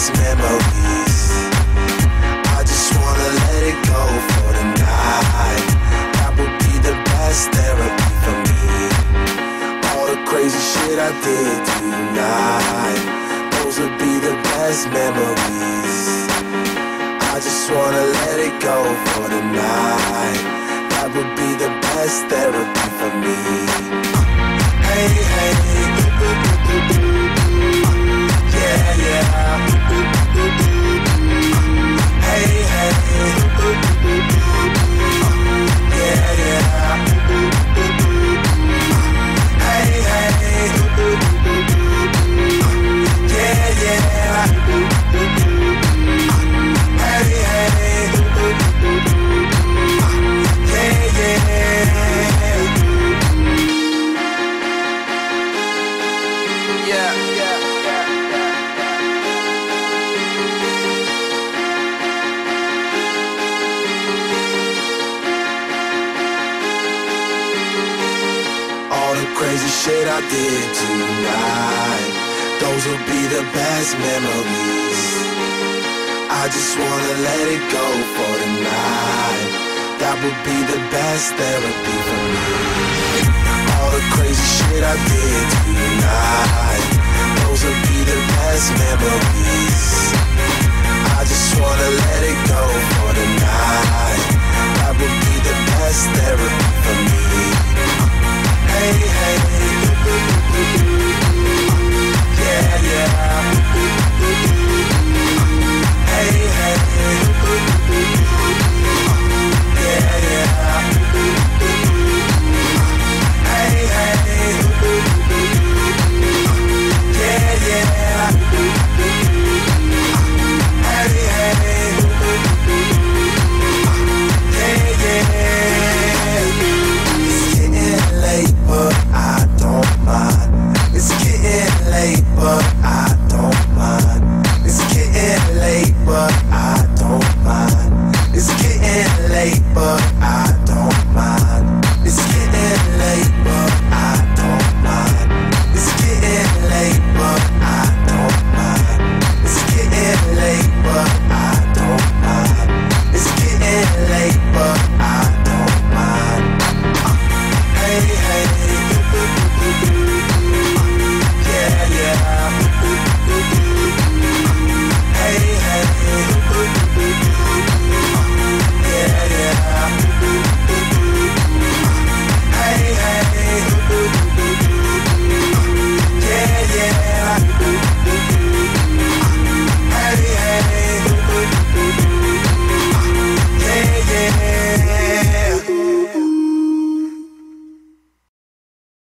best memories. I just wanna let it go for the night. That would be the best therapy for me. All the crazy shit I did tonight, those would be the best memories. I just wanna let it go for the night. That would be the best therapy for me. Hey, hey, yeah, yeah. Hey, hey, yeah, yeah. Hey, hey, yeah, yeah. Hey, hey, yeah, yeah. Yeah, yeah, yeah, yeah. All the crazy shit I did tonight, those will be the best memories. I just wanna let it go for the night. That would be the best therapy for me. All the crazy shit I did tonight, those will be the best memories. I just wanna let it go for the night. That would be the best therapy.